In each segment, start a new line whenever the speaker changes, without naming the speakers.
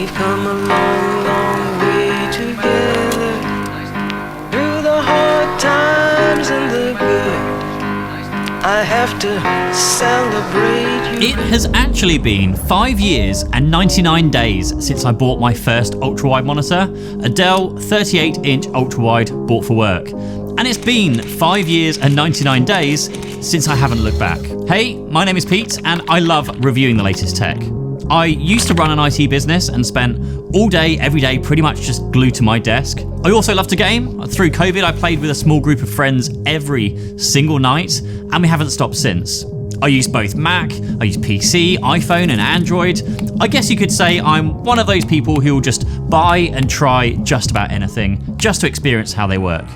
We've come a long, long way together, through the hard times and the good. I have to celebrate you.
It has actually been 5 years and 99 days since I bought my first ultrawide monitor, a Dell 38-inch ultrawide bought for work. And it's been 5 years and 99 days since I haven't looked back. Hey, my name is Pete and I love reviewing the latest tech. I used to run an IT business and spent all day, every day, pretty much just glued to my desk. I also love to game. Through COVID, I played with a small group of friends every single night, and we haven't stopped since. I use both Mac, I use PC, iPhone, and Android. I guess you could say I'm one of those people who will just buy and try just about anything, just to experience how they work.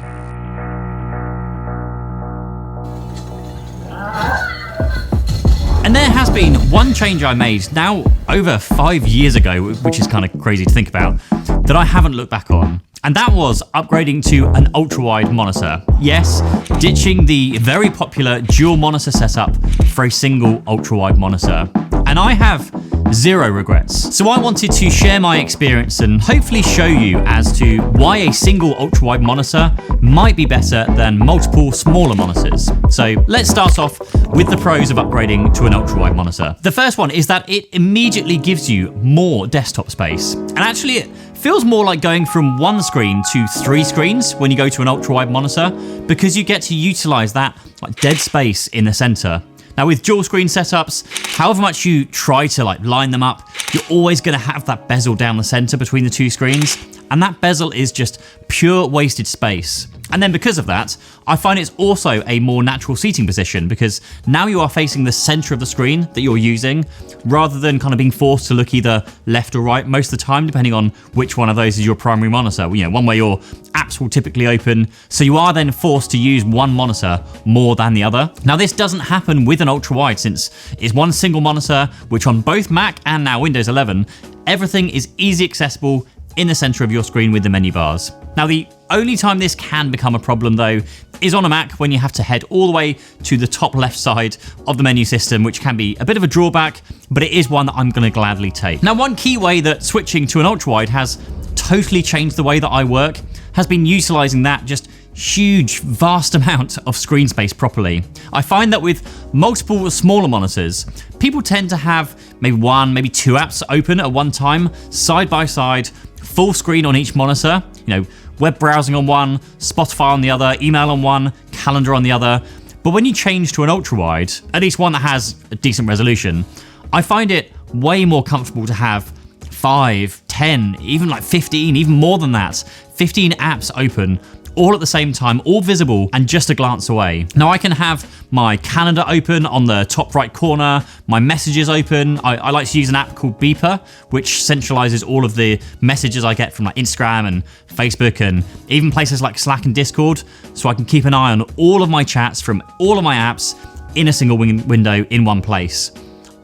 And there has been one change I made now over 5 years ago, which is kind of crazy to think about, that I haven't looked back on. And that was upgrading to an ultra-wide monitor. Yes, ditching the very popular dual monitor setup for a single ultra-wide monitor. And I have zero regrets. So I wanted to share my experience and hopefully show you as to why a single ultra-wide monitor might be better than multiple smaller monitors. So let's start off with the pros of upgrading to an ultra-wide monitor. The first one is that it immediately gives you more desktop space. And actually it feels more like going from one screen to 3 screens when you go to an ultra-wide monitor, because you get to utilize that dead space in the center. Now with dual screen setups, however much you try to line them up, you're always going to have that bezel down the center between the 2 screens, and that bezel is just pure wasted space. And then because of that, I find it's also a more natural seating position, because now you are facing the center of the screen that you're using, rather than kind of being forced to look either left or right most of the time, depending on which one of those is your primary monitor. You know, one where your apps will typically open, so you are then forced to use one monitor more than the other. Now this doesn't happen with an ultra-wide, since it's one single monitor, which on both Mac and now Windows 11, everything is easy accessible in the center of your screen with the menu bars. Now the only time this can become a problem though is on a Mac, when you have to head all the way to the top left side of the menu system, which can be a bit of a drawback, but it is one that I'm going to gladly take. Now one key way that switching to an ultrawide has totally changed the way that I work has been utilizing that just huge, vast amount of screen space properly. I find that with multiple smaller monitors, people tend to have maybe 1, maybe 2 apps open at one time, side by side, full screen on each monitor. You know, web browsing on one, Spotify on the other, email on one, calendar on the other. But when you change to an ultrawide, at least one that has a decent resolution, I find it way more comfortable to have 5, 10, even 15, even more than that, 15 apps open all at the same time, all visible and just a glance away. Now I can have my calendar open on the top right corner, my messages open. I like to use an app called Beeper, which centralizes all of the messages I get from Instagram and Facebook and even places like Slack and Discord, so I can keep an eye on all of my chats from all of my apps in a single window in one place.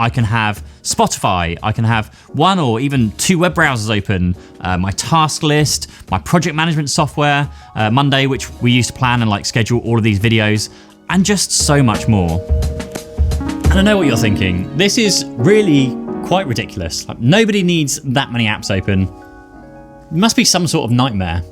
I can have Spotify, I can have 1 or even 2 web browsers open, my task list, my project management software, Monday, which we use to plan and schedule all of these videos, and just so much more. And I know what you're thinking, this is really quite ridiculous. Nobody needs that many apps open. It must be some sort of nightmare.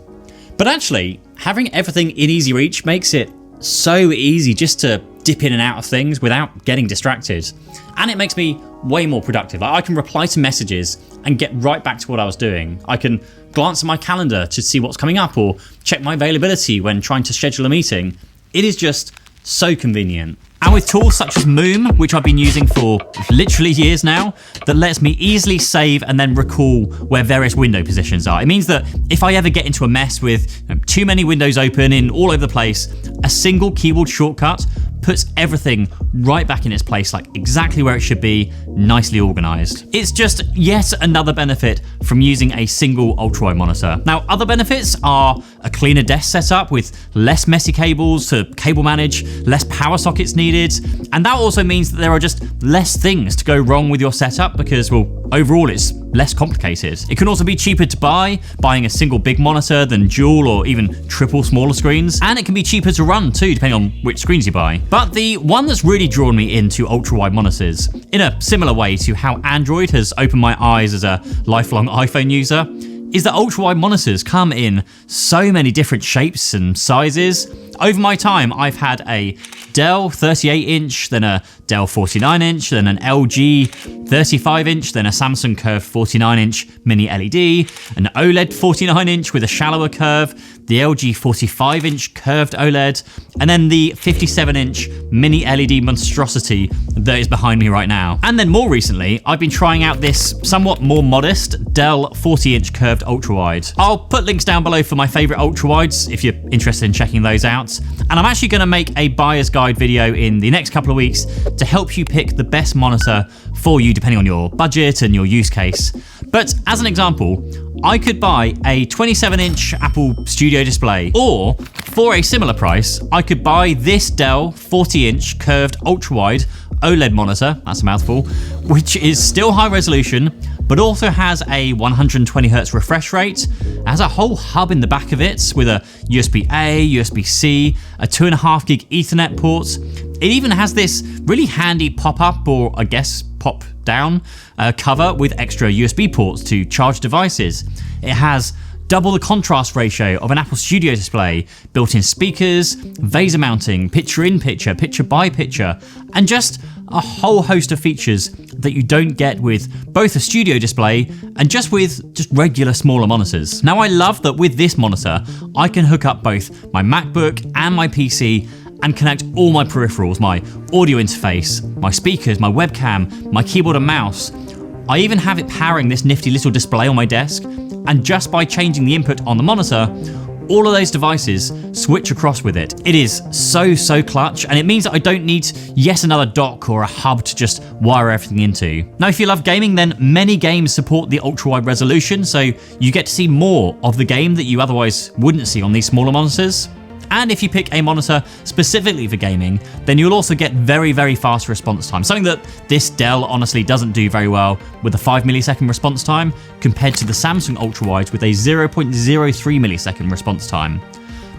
But actually, having everything in easy reach makes it so easy just to dip in and out of things without getting distracted. And it makes me way more productive. I can reply to messages and get right back to what I was doing. I can glance at my calendar to see what's coming up or check my availability when trying to schedule a meeting. It is just so convenient. And with tools such as Moom, which I've been using for literally years now, that lets me easily save and then recall where various window positions are. It means that if I ever get into a mess with too many windows open in all over the place, a single keyboard shortcut puts everything right back in its place, exactly where it should be, nicely organized. It's just yet another benefit from using a single ultrawide monitor. Now, other benefits are a cleaner desk setup with less messy cables to cable manage, less power sockets needed, and that also means that there are just less things to go wrong with your setup because, well, overall it's less complicated. It can also be cheaper to buy, buying a single big monitor than dual or even triple smaller screens, and it can be cheaper to run too, depending on which screens you buy. But the one that's really drawn me into ultra-wide monitors, in a similar way to how Android has opened my eyes as a lifelong iPhone user, is that ultra-wide monitors come in so many different shapes and sizes. Over my time, I've had a Dell 38-inch, then a Dell 49-inch, then an LG 35-inch, then a Samsung Curve 49-inch mini LED, an OLED 49-inch with a shallower curve, the LG 45-inch curved OLED, and then the 57-inch mini LED monstrosity that is behind me right now. And then more recently, I've been trying out this somewhat more modest Dell 40-inch curved ultrawide. I'll put links down below for my favorite ultrawides if you're interested in checking those out. And I'm actually going to make a buyer's guide video in the next couple of weeks to help you pick the best monitor for you depending on your budget and your use case. But as an example, I could buy a 27-inch Apple Studio display, or for a similar price, I could buy this Dell 40-inch curved ultrawide OLED monitor, that's a mouthful, which is still high resolution, but also has a 120Hz refresh rate, has a whole hub in the back of it with a USB-A, USB-C, a 2.5 gig Ethernet port. It even has this really handy pop-up, or I guess pop-down, cover with extra USB ports to charge devices. It has double the contrast ratio of an Apple Studio display, built-in speakers, VESA mounting, picture-in-picture, picture-by-picture, and just a whole host of features that you don't get with both a Studio display and just with just regular smaller monitors. Now, I love that with this monitor, I can hook up both my MacBook and my PC and connect all my peripherals, my audio interface, my speakers, my webcam, my keyboard and mouse. I even have it powering this nifty little display on my desk, and just by changing the input on the monitor, all of those devices switch across with it. It is so clutch, and it means that I don't need yet another dock or a hub to just wire everything into. Now, if you love gaming, then many games support the ultra-wide resolution, so you get to see more of the game that you otherwise wouldn't see on these smaller monitors. And if you pick a monitor specifically for gaming, then you'll also get very fast response time, something that this Dell honestly doesn't do very well, with a 5 millisecond response time compared to the Samsung UltraWides with a 0.03 millisecond response time.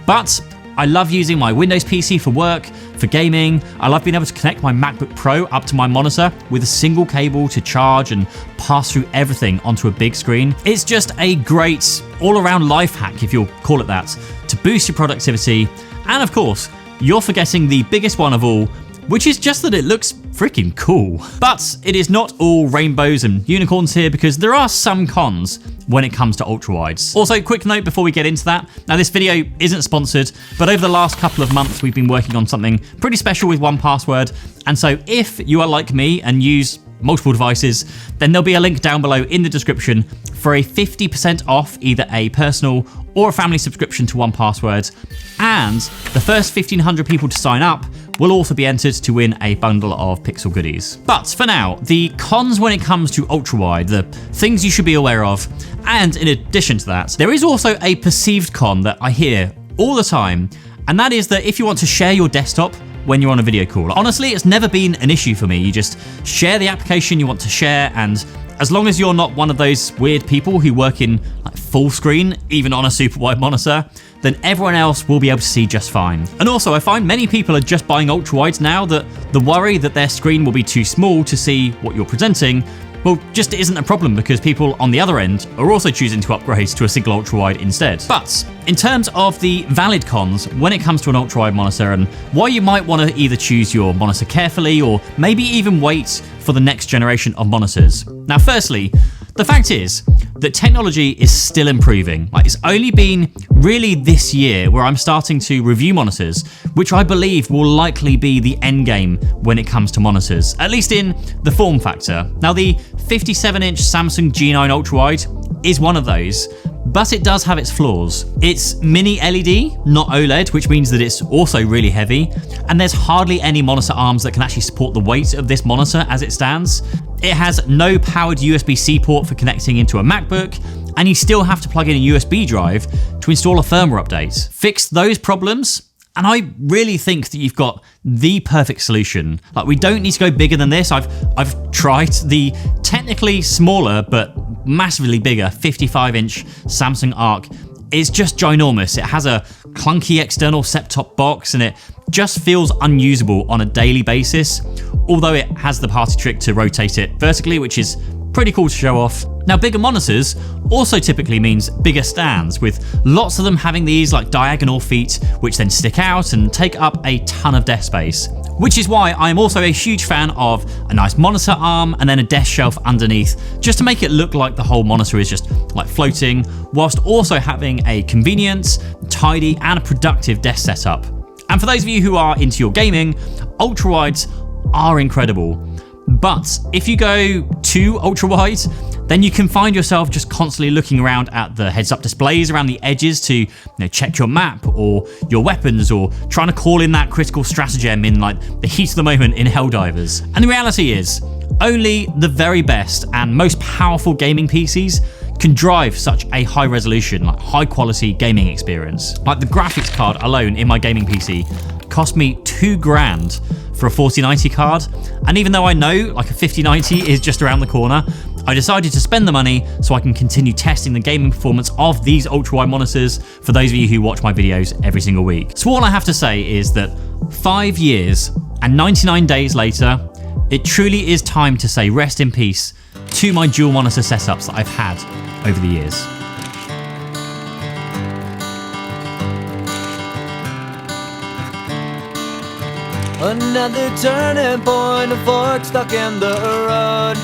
But I love using my Windows PC for work, for gaming. I love being able to connect my MacBook Pro up to my monitor with a single cable to charge and pass through everything onto a big screen. It's just a great all-around life hack, if you'll call it that, to boost your productivity. And of course, you're forgetting the biggest one of all, which is just that it looks freaking cool. But it is not all rainbows and unicorns here, because there are some cons when it comes to ultrawides. Also, quick note before we get into that. Now, this video isn't sponsored, but over the last couple of months, we've been working on something pretty special with 1Password. And so if you are like me and use multiple devices, then there'll be a link down below in the description for a 50% off either a personal or a family subscription to 1Password. And the first 1,500 people to sign up will also be entered to win a bundle of Pixel goodies. But for now, the cons when it comes to ultrawide, the things you should be aware of, and in addition to that, there is also a perceived con that I hear all the time, and that is that if you want to share your desktop when you're on a video call. Honestly, it's never been an issue for me. You just share the application you want to share, and as long as you're not one of those weird people who work in like full screen, even on a super wide monitor, then everyone else will be able to see just fine. And also, I find many people are just buying ultrawides now that the worry that their screen will be too small to see what you're presenting, well, just isn't a problem, because people on the other end are also choosing to upgrade to a single ultrawide instead. But in terms of the valid cons when it comes to an ultrawide monitor, and why you might want to either choose your monitor carefully or maybe even wait for the next generation of monitors. Now, firstly, the fact is that technology is still improving. Like, it's only been really this year where I'm starting to review monitors, which I believe will likely be the end game when it comes to monitors, at least in the form factor. Now, the 57-inch Samsung G9 UltraWide is one of those, but it does have its flaws. It's mini LED, not OLED, which means that it's also really heavy, and there's hardly any monitor arms that can actually support the weight of this monitor as it stands. It has no powered USB-C port for connecting into a MacBook, and you still have to plug in a USB drive to install a firmware update. Fix those problems, and I really think that you've got the perfect solution. Like, we don't need to go bigger than this. I've tried the technically smaller but massively bigger 55-inch Samsung Arc is just ginormous. It has a clunky external set-top box and it just feels unusable on a daily basis, although it has the party trick to rotate it vertically, which is pretty cool to show off. Now, bigger monitors also typically means bigger stands, with lots of them having these like diagonal feet, which then stick out and take up a ton of desk space. Which is why I'm also a huge fan of a nice monitor arm and then a desk shelf underneath, just to make it look like the whole monitor is just like floating, whilst also having a convenient, tidy and a productive desk setup. And for those of you who are into your gaming, UltraWides are incredible. But if you go too ultra-wide, then you can find yourself just constantly looking around at the heads-up displays around the edges to check your map or your weapons, or trying to call in that critical stratagem in like the heat of the moment in Helldivers. And the reality is, only the very best and most powerful gaming PCs can drive such a high resolution, like high quality gaming experience. Like the graphics card alone in my gaming PC cost me $2,000 for a 4090 card, and even though I know like a 5090 is just around the corner, I decided to spend the money so I can continue testing the gaming performance of these ultra-wide monitors for those of you who watch my videos every single week. So all I have to say is that 5 years and 99 days later, it truly is time to say rest in peace to my dual monitor setups that I've had over the years.
Another turning point, a fork stuck in the road.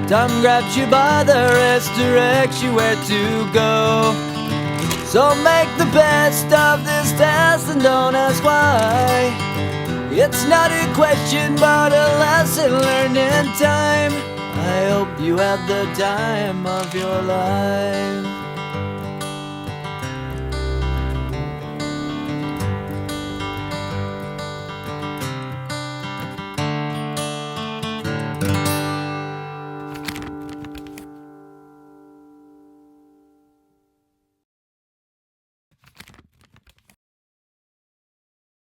Time grabs you by the wrist, directs you where to go. So make the best of this test and don't ask why. It's not a question but a lesson learned in time. I hope you had the time of your life.